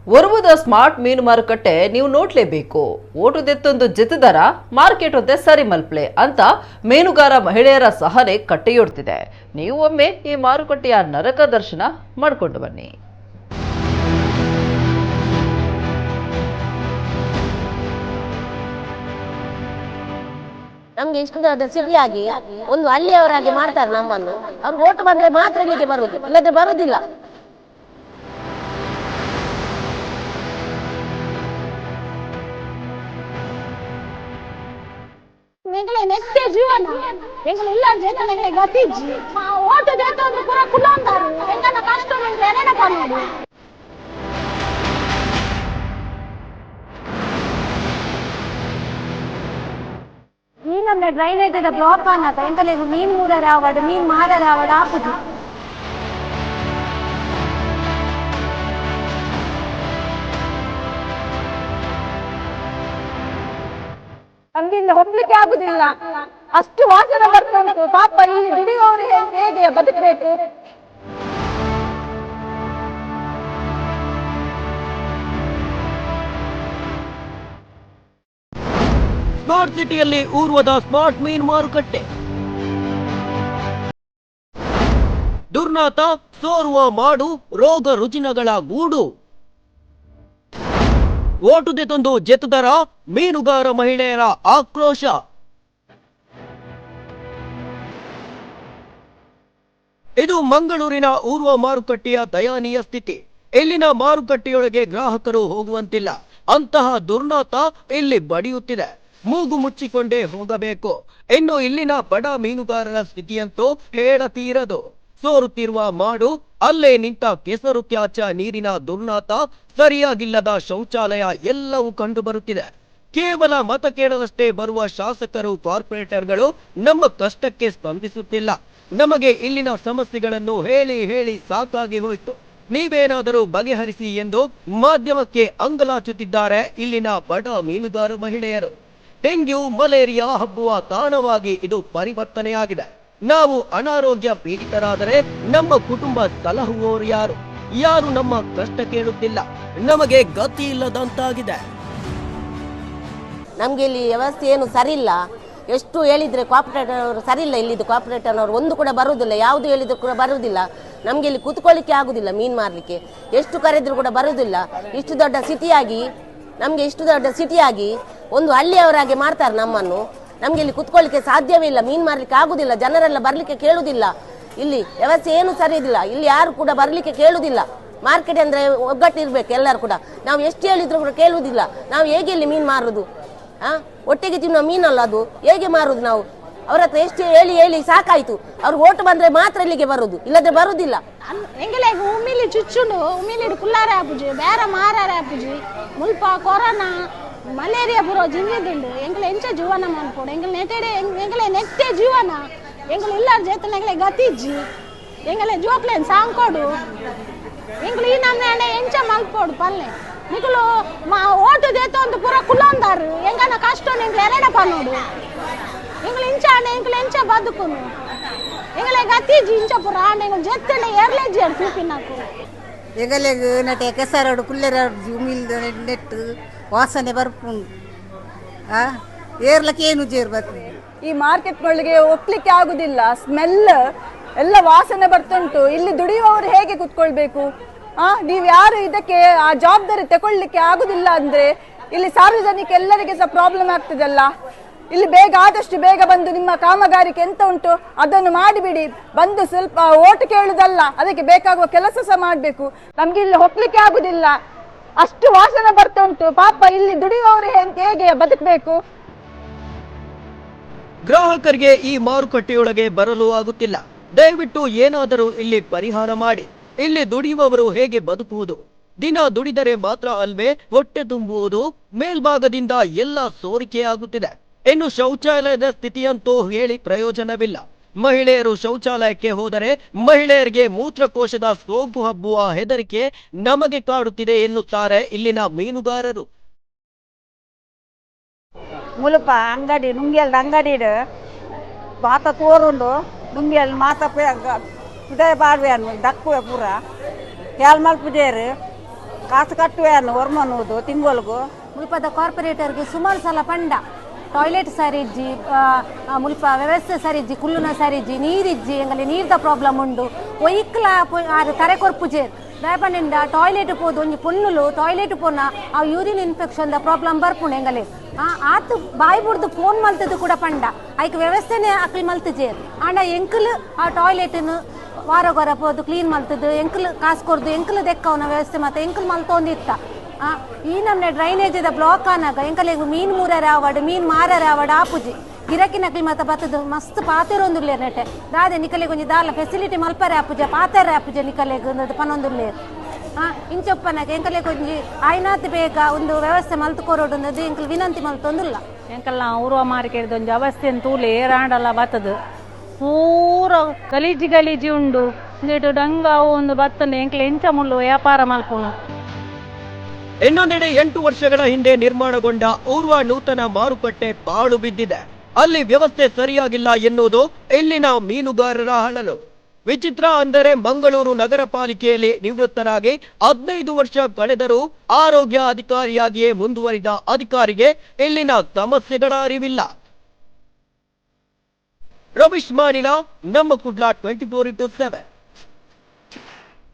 ಒರುವುದ smart ಮೀನು ಮಾರುಕಟ್ಟೆ ನೀವು ನೋಡ್ಲೇಬೇಕು. ಓಟುದೆತ್ತೊಂದು ಜಿತದರ ಮಾರ್ಕೆಟ್ ಹೊತ್ತೆ ಸರಿ ಮಲ್ಪ್ಲೆ ಅಂತ ಮೀನುಗಾರ ಮಹಿಳೆಯರ ಸಹನೆ ಕಟ್ಟೆಯೊಡ್ತಿದೆ. ನೀವು ಒಮ್ಮೆ ಈ ಮಾರುಕಟ್ಟೆಯ ನರಕ ದರ್ಶನ ಮಾಡಿಕೊಂಡು ಬನ್ನಿ. ನಮ್ಗೆ ಇಷ್ಟು ದೊಡ್ಡ ಸಿಟಿಯಾಗಿ ಒಂದು ಹಳ್ಳಿಯವರಾಗಿ ಮಾಡ್ತಾರೆ ನಮ್ಮನ್ನು. ಅವ್ರು ಓಟು ಬಂದ್ರೆ ಮಾತ್ರ ಇಲ್ಲಿಗೆ ಬರುವುದು, ಇಲ್ಲದ್ರೆ ಬರುದಿಲ್ಲ. ನೆಕ್ಸ್ಟ್ ಜೀವನ ಇಲ್ಲ ಗತಿಜ್ಜಿ ಓಟು ಪೂರ ಕುಲಂದಾರು ಎಂಗನ ಕಷ್ಟ ನೆನಪು. ಮೀನನ್ನ ಡ್ರೈನೇಜ್ ಬ್ಲಾಕ್ ಅನ್ನತ ಎಂಕಲೇಗು ಮೀನ್ ಮೂಡರ ಆವಡು ಮೀನ್ ಮಾರರ ಆವಡು ಆಪುದು. ನಮ್ಗಿಂದ ಹೋಗ್ಲಿಕ್ಕೆ ಆಗುದಿಲ್ಲ, ಅಷ್ಟು ವಾಸನೆ ಬರ್ತಾ ಉಂಟು. ಪಾಪ ಇಲ್ಲಿ ದುಡಿಯುವವರು ಹೇಗೆ ಬದುಕಬೇಕು? ಸ್ಮಾರ್ಟ್ ಸಿಟಿಯಲ್ಲಿ ಊರ್ವದ ಸ್ಮಾರ್ಟ್ ಮೀನ್ ಮಾರುಕಟ್ಟೆ. ದುರ್ನಾತ, ಸೋರುವ ಮಾಡು, ರೋಗ ರುಜಿನಗಳ ಗೂಡು. ಓಟುದೆ ತಂದು ಜೆತುದರ ಮೀನುಗಾರ ಮಹಿಳೆಯರ ಆಕ್ರೋಶ. ಇದು ಮಂಗಳೂರಿನ ಊರ್ವ ಮಾರುಕಟ್ಟೆಯ ದಯನೀಯ ಸ್ಥಿತಿ. ಇಲ್ಲಿನ ಮಾರುಕಟ್ಟೆಯೊಳಗೆ ಗ್ರಾಹಕರು ಹೋಗುವಂತಿಲ್ಲ. ಅಂತಹ ದುರ್ನಾತ ಇಲ್ಲಿ ಬಡಿಯುತ್ತಿದೆ. ಮೂಗು ಮುಚ್ಚಿಕೊಂಡೇ ಹೋಗಬೇಕು. ಇನ್ನು ಇಲ್ಲಿನ ಬಡ ಮೀನುಗಾರರ ಸ್ಥಿತಿಯಂತೂ ಹೇಳತೀರದು. ಸೋರುತ್ತಿರುವ ಮಾಡು, ಅಲ್ಲೇ ನಿಂತ ಕೆಸರು ತ್ಯಾಚ ನೀರಿನ ದುರ್ನಾತ, ಸರಿಯಾಗಿಲ್ಲದ ಶೌಚಾಲಯ ಎಲ್ಲವೂ ಕಂಡು ಬರುತ್ತಿದೆ. ಕೇವಲ ಮತ ಕೇಳದಷ್ಟೇ ಬರುವ ಶಾಸಕರು, ಕಾರ್ಪೊರೇಟರ್ಗಳು ನಮ್ಮ ಕಷ್ಟಕ್ಕೆ ಸ್ಪಂದಿಸುತ್ತಿಲ್ಲ. ನಮಗೆ ಇಲ್ಲಿನ ಸಮಸ್ಯೆಗಳನ್ನು ಹೇಳಿ ಹೇಳಿ ಸಾಕಾಗಿ ಹೋಯಿತು, ನೀವೇನಾದರೂ ಬಗೆಹರಿಸಿ ಎಂದು ಮಾಧ್ಯಮಕ್ಕೆ ಅಂಗಲಾಚುತ್ತಿದ್ದಾರೆ ಇಲ್ಲಿನ ಬಡ ಮೀನುಗಾರ ಮಹಿಳೆಯರು. ಡೆಂಗ್ಯೂ, ಮಲೇರಿಯಾ ಹಬ್ಬುವ ತಾಣವಾಗಿ ಇದು ಪರಿವರ್ತನೆಯಾಗಿದೆ. ನಾವು ಅನಾರೋಗ್ಯ ಪೀಡಿತರಾದರೆ ನಮ್ಮ ಕುಟುಂಬ ಸಲಹುವವರು ಯಾರು ನಮ್ಮ ಕಷ್ಟ ಕೇಳುತ್ತಿಲ್ಲ. ನಮಗೆ ಗತಿ ಇಲ್ಲದಂತಾಗಿದೆ. ನಮ್ಗೆ ಇಲ್ಲಿ ವ್ಯವಸ್ಥೆ ಏನು ಸರಿ ಇಲ್ಲ. ಎಷ್ಟು ಹೇಳಿದ್ರೆ ಕಾರ್ಪೊರೇಟರ್ ಅವರು ಸರಿ ಇಲ್ಲ. ಇಲ್ಲಿದ್ದು ಕಾರ್ಪೊರೇಟರ್ ಅವರು ಒಂದು ಕೂಡ ಬರುವುದಿಲ್ಲ, ಯಾವುದು ಹೇಳಿದ್ರು ಕೂಡ ಬರುವುದಿಲ್ಲ. ನಮ್ಗೆ ಇಲ್ಲಿ ಕೂತ್ಕೊಳ್ಳಿಕ್ಕೆ ಆಗುದಿಲ್ಲ, ಮೀನು ಮಾರಲಿಕ್ಕೆ ಎಷ್ಟು ಕರೆದ್ರು ಕೂಡ ಬರುವುದಿಲ್ಲ. ಇಷ್ಟು ದೊಡ್ಡ ಸಿಟಿಯಾಗಿ ಒಂದು ಹಳ್ಳಿಯವರಾಗಿ ಮಾಡ್ತಾರೆ ನಮ್ಮನ್ನು. ನಮ್ಗೆ ಇಲ್ಲಿ ಕುತ್ಕೊಳ್ಳಿಕ್ಕೆ ಸಾಧ್ಯವೇ ಇಲ್ಲ, ಮೀನು ಮಾರ್ಲಿಕ್ಕೆ ಆಗುದಿಲ್ಲ. ಜನರೆಲ್ಲ ಬರ್ಲಿಕ್ಕೆ ಕೇಳುದಿಲ್ಲ. ಇಲ್ಲಿ ವ್ಯವಸ್ಥೆ ಏನು ಸರಿ ಇಲ್ಲ. ಇಲ್ಲಿ ಯಾರು ಕೂಡ ಬರ್ಲಿಕ್ಕೆ ಕೇಳುದಿಲ್ಲ. ಮಾರ್ಕೆಟ್ ಅಂದ್ರೆ ಒಗ್ಗಟ್ಟಿರ್ಬೇಕು ಎಲ್ಲರೂ ಕೂಡ. ನಾವು ಎಷ್ಟು ಹೇಳಿದ್ರು ಕೂಡ ಕೇಳುವುದಿಲ್ಲ. ನಾವು ಹೇಗೆ ಇಲ್ಲಿ ಮೀನು ಮಾರುದು? ಒಟ್ಟಿಗೆ ತಿನ್ನೋ ಮೀನಲ್ಲ ಅದು, ಹೇಗೆ ಮಾರುದು ನಾವು? ಅವ್ರ ಹತ್ರ ಎಷ್ಟು ಹೇಳಿ ಹೇಳಿ ಸಾಕಾಯ್ತು. ಅವ್ರು ಓಟು ಬಂದ್ರೆ ಮಾತ್ರ ಇಲ್ಲಿಗೆ ಬರುದು, ಇಲ್ಲದ್ರೆ ಬರುದಿಲ್ಲ. ಎಂಗಲೇಗು ಉಮ್ಮಿಲಿ ಚುಚ್ಚುಂಡು ಉಮ್ಮಿಲಿಡು ಕುಲ್ಲಾರೆ ಆಪುಜಿ, ಬೇರೆ ಮಾರಾರೆ ಆಪುಜಿ, ಮುಲ್ಪ ಕೊರೋನಾ ಮಲೇರಿಯಾ ಪೂರ ಜಿಂಗಿದುಂಡು. ಎಂಗ್ಲ ಎಂಚ ಜೀವನ ಮಾಡ್ಕೊಡು. ಎಂಗಲೆ ನೆಕ್ಟೆ ಜೀವನ ಎಂಗ್ಲ ಇಲ್ಲ ಜೇತನ ಎಂಗ್ಲೆ ಗತಿಜ್ಜಿ ಎಂಗಲೆ ಜೋಕ್ಲೇನ್ ಸಾಂಕೊಡು. ಎಂಗ್ಲ ಈ ನಮ್ನೆ ಎಂಚ ಮಲ್ಪೋಡು ಪಲ್ಲೆ ನಿಕುಲು ಓಟು ದೇತ ಒಂದು ಪೂರ ಕುಲಂದಾರು ಎಂಗನ ಕಷ್ಟ ಎಂಗ್ಲ ಎರಡ ಪನ್ನೋಡು. ಎಂಗ್ಲ ಇಂಚ ಎಂಗ್ಲ ಎಂಚ ಬದುಕುನು ಎಂಗಲೆ ಗತಿಜ್ಜಿ ಇಂಚ ಪೂರ ಎಂಗ್ಲ ಜೆತ್ತನೆ ಎರಲೇಜಿ ಅಡು ತೂಪಿನಾಕು ಎಗಲೆಗ್ ನಟೆ ಕೆಸರಾಡು ಕುಲ್ಲೆರಾಡು ಜೂಮಿಲ್ ನೆಟ್ಟು ವಾಸನೆ ಬರ್ಪುಂಡು. ಏರ್ಲಕ್ಕೆ ಏನು ಜೇರು ಬರ್ತದೆ. ಈ ಮಾರ್ಕೆಟ್ಗಳಿಗೆ ಒಪ್ಲಿಕ್ಕೆ ಆಗುದಿಲ್ಲ. ಸ್ಮೆಲ್ ಎಲ್ಲ ವಾಸನೆ ಬರ್ತುಂಟು. ಇಲ್ಲಿ ದುಡಿಯುವವರು ಹೇಗೆ ಕುತ್ಕೊಳ್ಬೇಕು? ನೀವು ಯಾರು ಇದಕ್ಕೆ ಆ ಜವಾಬ್ದಾರಿ ತಗೊಳ್ಳಿಕ್ಕೆ ಆಗುದಿಲ್ಲ ಅಂದ್ರೆ ಇಲ್ಲಿ ಸಾರ್ವಜನಿಕ ಎಲ್ಲರಿಗೆ ಸಹ ಪ್ರಾಬ್ಲಮ್ ಆಗ್ತದಲ್ಲ. ಇಲ್ಲಿ ಆದಷ್ಟು ಬೇಗ ಬಂದು ನಿಮ್ಮ ಕಾಮಗಾರಿಕೆ ಎಂತ ಉಂಟು ಅದನ್ನು ಮಾಡಿಬಿಡಿ. ಬಂದು ಸ್ವಲ್ಪ ಓಟು ಕೇಳುದಲ್ಲ, ಅದಕ್ಕೆ ಬೇಕಾಗುವ ಕೆಲಸ ಸಹ ಮಾಡ್ಬೇಕು. ನಮ್ಗೆ ಇಲ್ಲಿ ಹೋಗ್ಲಿಕ್ಕೆ ಆಗುದಿಲ್ಲ, ಅಷ್ಟು ವಾಸನೆ ಬರ್ತಾ ಉಂಟು. ಪಾಪ ಇಲ್ಲಿ ದುಡಿಯುವವರು ಹೇಗೆ ಬದುಕಬೇಕು? ಗ್ರಾಹಕರಿಗೆ ಈ ಮಾರುಕಟ್ಟೆಯೊಳಗೆ ಬರಲು ಆಗುತ್ತಿಲ್ಲ. ದಯವಿಟ್ಟು ಏನಾದರೂ ಇಲ್ಲಿ ಪರಿಹಾರ ಮಾಡಿ. ಇಲ್ಲಿ ದುಡಿಯುವವರು ಹೇಗೆ ಬದುಕುವುದು? ದಿನ ದುಡಿದರೆ ಮಾತ್ರ ಅಲ್ವೇ ಹೊಟ್ಟೆ ತುಂಬುವುದು? ಮೇಲ್ಭಾಗದಿಂದ ಎಲ್ಲ ಸೋರಿಕೆಯಾಗುತ್ತಿದೆ. ಇನ್ನು ಶೌಚಾಲಯದ ಸ್ಥಿತಿಯಂತೂ ಹೇಳಿ ಪ್ರಯೋಜನವಿಲ್ಲ. ಮಹಿಳೆಯರು ಶೌಚಾಲಯಕ್ಕೆ ಹೋದರೆ ಮಹಿಳೆಯರಿಗೆ ಮೂತ್ರಕೋಶದ ಸೋಂಕು ಹಬ್ಬುವ ಹೆದರಿಕೆ ನಮಗೆ ಕಾಡುತ್ತಿದೆ ಎನ್ನುತ್ತಾರೆ ಇಲ್ಲಿನ ಮೀನುಗಾರರು. ಮುಲಪ ಅಂಗಡಿ ನುಂಗಿಯಲ್ ಅಂಗಡಿ ಮಾತ ತೋರುಂಡು ನುಂಗಿಯಲ್ ಮಾತ ಇದೇ ಬಾಡ್ವೆ ಅನ್ನು ದಕ್ಕುವೆ ಪೂರ ಕ್ಯಾಲ್ ಮಲ್ಪುಜೇರು ಕಾಸು ಕಟ್ಟುವೆ ಅನ್ನು ಹೊರಮನ್ನುವುದು ತಿಂಗಳಿಗೂ ಮುಲ್ಪದ ಕಾರ್ಪೊರೇಟರ್ಗೆ ಸುಮಾರು ಸಲ ಪಂಡ ಟಾಯ್ಲೆಟ್ ಸರಿಜ್ಜಿ ಮುಲ್ಪ ವ್ಯವಸ್ಥೆ ಸರಿಜ್ಜಿ ಕುಲ್ಲುನ ಸರಿಜ್ಜಿ ನೀರಿಜ್ಜಿ ಎಂಗಲ್ಲಿ ನೀರ್ದ ಪ್ರಾಬ್ಲಮ್ ಉಂಡು ಒಯ್ಕಲ ತರೆ ಕೊರ್ಪುಜೇರ್ ಬೇಪನಿಂದ ಟಾಯ್ಲೆಟ್ ಪೋದು ಒಂಜಿ ಪೊನ್ನುಲು ಟಾಯ್ಲೆಟ್ ಪೋನ ಆ ಯೂರಿನ್ ಇನ್ಫೆಕ್ಷನ್ ದ ಪ್ರಾಬ್ಲಮ್ ಬರ್ಪುಂಡು ಎಂಗಲೆ ಆತು ಬಾಯಿ ಬುಡ್ದು ಫೋನ್ ಮಲ್ತದ್ದು ಕೂಡ ಪಂಡ ಐಕ್ ವ್ಯವಸ್ಥೆನೇ ಅಕ್ಲಿ ಮಲ್ತಜೇರ್ ಆಂಡ ಎಂಕಲ್ ಆ ಟಾಯ್ಲೆಟ್ನು ವಾರಗೊರ ಪೋದು ಕ್ಲೀನ್ ಮಲ್ತದ್ದು ಎಂಕಲ್ ಕಾಸು ಕೊರ್ದು ಎಂಕಲ್ ದೆಕ್ಕವನ ವ್ಯವಸ್ಥೆ ಮತ್ತೆ ಎಂಕಲ್ ಮಲ್ತೊಂದಿತ್ತ ಈ ನಮ್ನೆ ಡ್ರೈನೇಜ್ ಬ್ಲಾಕ್ ಆನಾಗ ಎಂಕಲೆಗು ಮೀನ್ ಮೂರರ ಆವಡ್ ಮೀನ್ ಮಾರರ ಆವಡ್ ಆಪುಜಿ ಗಿರಕಿನಕ್ಲಿ ಮತ್ತೆ ಬತ್ತದು ಮಸ್ತ್ ಪಾತೆರೊಂದುಲ್ಲೇರ್ ನೆಟ್ಟೆ ದಾದೆ ನಿಕಲೆಗೆ ಒಂಜಿ ದಾಲ ಫೆಸಿಲಿಟಿ ಮಲ್ಪರೆ ಆಪುಜೆ ಪಾತೆರೆ ಆಪುಜೆ ನಿಕಲೆಗೆ ಪನೊಂದುಲ್ಲೇರ್ ಇಂಚೊಪ್ಪನಗ ಎಂಕಲೆಗೆ ಒಂಜಿ ಆಯ್ನಾತ್ ಬೇಗ ಒಂದು ವ್ಯವಸ್ಥೆ ಮಲ್ತು ಕೊರೋಡು ಎಂಕಲ್ ವಿನಂತಿ ಮಲ್ತೊಂದುಲ್ಲ ಎಂಕಲ್ನ ಊರುವ ಮಾರ್ಕೆಟ್ ಒಂಜಿ ಅವಸ್ಥೆ ತೂಲೆ ಏರಾಂಡಲ್ಲ ಬತ್ತದು ಪೂರ ಗಲೀಜಿ ಉಂಡು ಇಂದಿಟ್ಟು ಡಂಗ ಒಂದು ಬತ್ತಂದು ಎಂಕಲ್ ಎಂಚ ಮುಳ್ಳು ವ್ಯಾಪಾರ ಮಲ್ಪುನು. ಇನ್ನೊಂದೆಡೆ 8 ವರ್ಷಗಳ ಹಿಂದೆ ನಿರ್ಮಾಣಗೊಂಡ ಊರ್ವ ನೂತನ ಮಾರುಕಟ್ಟೆ ಪಾಳು ಬಿದ್ದಿದೆ. ಅಲ್ಲಿ ವ್ಯವಸ್ಥೆ ಸರಿಯಾಗಿಲ್ಲ ಎನ್ನುವುದು ಇಲ್ಲಿನ ಮೀನುಗಾರರ ಅಳಲು. ವಿಚಿತ್ರ ಅಂದರೆ ಮಂಗಳೂರು ನಗರ ಪಾಲಿಕೆಯಲ್ಲಿ ನಿವೃತ್ತರಾಗಿ 15 ವರ್ಷ ಕಳೆದರೂ ಆರೋಗ್ಯ ಅಧಿಕಾರಿಯಾಗಿಯೇ ಮುಂದುವರಿದ ಅಧಿಕಾರಿಗೆ ಇಲ್ಲಿನ ಸಮಸ್ಯೆಗಳ ಅರಿವಿಲ್ಲ. ರಮೇಶ್ ಮಾನಿಲ, ನಮ್ಮ ಕುಡ್ಲ 24/7.